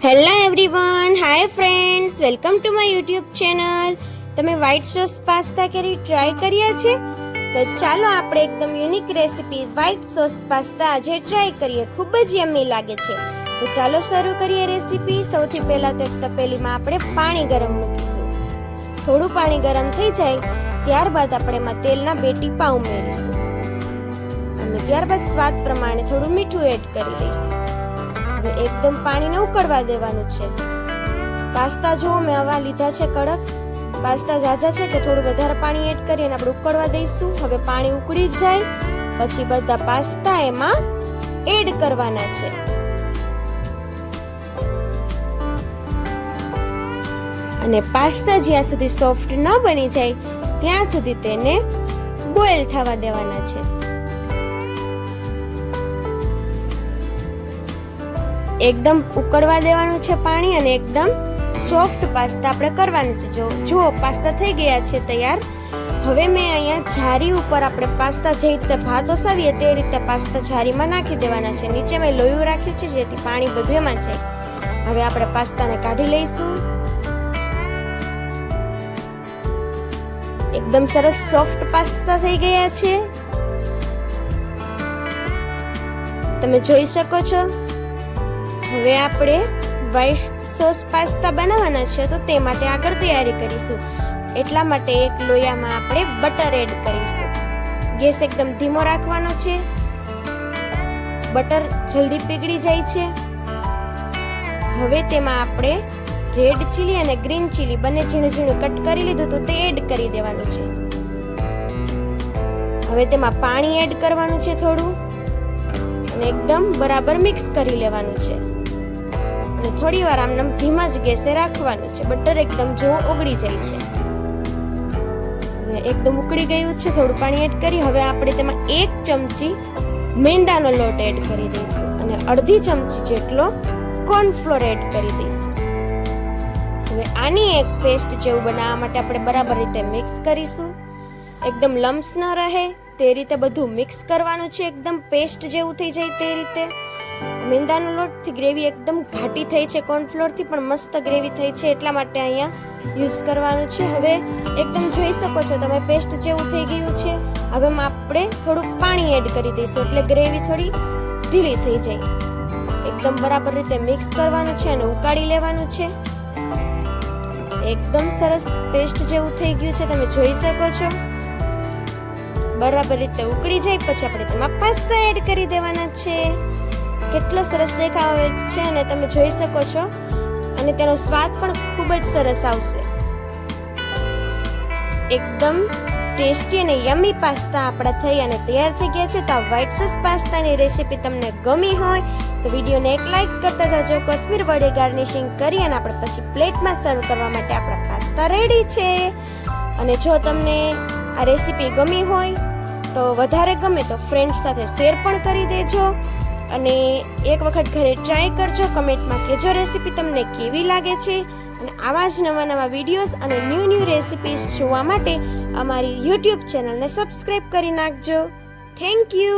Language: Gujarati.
Hello everyone, hi friends, welcome to my YouTube channel. તમે વ્હાઈટ સોસ પાસ્તા ક્યારે ટ્રાય કર્યા છે? તો ચાલો આપણે એકદમ unique recipe white sauce pasta આજે ટ્રાય કરીએ. ખૂબ જ યમ્મી લાગે છે. તો ચાલો શરૂ કરીએ રેસીપી. સૌથી પહેલા તો એક તપેલીમાં આપણે પાણી ગરમ મૂકીશું. થોડું પાણી ગરમ થઈ જાય ત્યારબાદ આપણે એમાં તેલના 2 ટીપા ઉમેરીશું અને ત્યારબાદ સ્વાદ પ્રમાણે થોડું મીઠું એડ કરી દઈશું. હવે એકદમ પાણીને ઉકળવા દેવાનું છે. પાસ્તા જો મેં આવા લીધા છે કડક. પાસ્તા ઝાઝા છે તો થોડું વધારે પાણી એડ કરી અને આપણે ઉકળવા દઈશું. હવે પાણી ઉકળી જાય પછી બધા પાસ્તા એમાં એડ કરવાના છે. અને પાસ્તા જ્યાં સુધી સોફ્ટ ન બની જાય ત્યાં સુધી તેને બોઇલ થવા દેવાના છે. એકદમ ઉકળવા દેવાનું છે પાણી અને એકદમ સોફ્ટ પાસ્તા આપણે કરવાના છે. જો પાસ્તા થઈ ગયા છે તૈયાર. હવે મેં અહીંયા જારી ઉપર આપણે પાસ્તા જે રીતે ભાત ઓસાવીએ તે રીતે પાસ્તા જારીમાં નાખી દેવાના છે. નીચે મેં લોયું રાખ્યું છે જેથી પાણી બધું એમાં જાય. હવે આપણે પાસ્તાને કાઢી લઈશું. એકદમ સરસ સોફ્ટ પાસ્તા થઈ ગયા છે, તમે જોઈ શકો છો. હવે આપણે વ્હાઈટ સોસ પાસ્તા બનાવવાના છે તો તે માટે આગળ તૈયારી કરીશું. એટલા માટે એક લોયામાં આપણે બટર એડ કરીશું. ગેસ એકદમ ધીમો રાખવાનો છે. બટર જલ્દી પીગળી જાય છે. હવે તેમાં આપણે રેડ ચીલી અને ગ્રીન ચીલી બંને ઝીણું ઝીણું કટ કરી લીધું તો તે એડ કરી દેવાનું છે. હવે તેમાં પાણી એડ કરવાનું છે થોડું અને એકદમ બરાબર મિક્સ કરી લેવાનું છે. અને થોડી વાર આમ ધીમા જ ગેસે રાખવાનું છે. બટર એકદમ જો ઓગળી જાય છે. એકદમ ઉકળી ગયું છે. થોડું પાણી એડ કરી હવે આપણે તેમાં 1 ચમચી મેંદાનો લોટ એડ કરી દઈશું અને અડધી ચમચી જેટલો કોર્નફ્લોર એડ કરી દઈશું. હવે આની એક પેસ્ટ જેવું બનાવવા માટે આપણે બરાબર રીતે મિક્સ કરીશું. એકદમ લમ્સ ન રહે તે રીતે બધું મિક્સ કરવાનું છે. એકદમ પેસ્ટ જેવું થઈ જાય તે રીતે. મેંદાનો લોટથી ગ્રેવી એકદમ ઘાટી થઈ છે. કોર્નફ્લોરથી પણ મસ્ત ગ્રેવી થઈ છે એટલા માટે અહીંયા યુઝ કરવાનું છે. હવે એકદમ જોઈ શકો છો તમે પેસ્ટ જેવું થઈ ગયું છે. હવે આપણે થોડું પાણી એડ કરી દઈશું એટલે ગ્રેવી થોડી ઢીલી થઈ જાય. એકદમ બરાબર રીતે મિક્સ કરવાનું છે અને ઉકાળી લેવાનું છે. એકદમ સરસ પેસ્ટ જેવું થઈ ગયું છે, તમે જોઈ શકો છો. બરાબર રીતે ઉકળી જાય પછી આપણે તેમાં પાસ્તા એડ કરી દેવાના છે. કેટલો સરસ દેખાય છે અને તમે જોઈ શકો છો. અને તેનો સ્વાદ પણ ખૂબ જ સરસ આવશે. એકદમ ટેસ્ટી અને યમ્મી પાસ્તા આપણા થઈ અને તૈયાર થઈ ગયા છે. તો આ વ્હાઈટ સોસ પાસ્તાની રેસીપી તમને ગમી હોય તો વિડીયોને એક લાઈક કરતા જાજો. કોથમીર વડે ગાર્નિશિંગ કરી અને આપણે પછી પ્લેટમાં સર્વ કરવા માટે આપણા પાસ્તા રેડી છે. અને જો તમને આ રેસીપી ગમી હોય તો વધારે ગમે તો ફ્રેન્ડ્સ સાથે શેર પણ કરી દેજો અને એક વખત ઘરે ટ્રાય કરજો. કમેન્ટમાં કહેજો રેસીપી તમને કેવી લાગે છે. અને આવા જ નવા વિડીયોઝ અને ન્યૂ રેસીપીઝ જોવા માટે અમારી યુટ્યુબ ચેનલને સબસ્ક્રાઇબ કરી નાખજો. Thank you.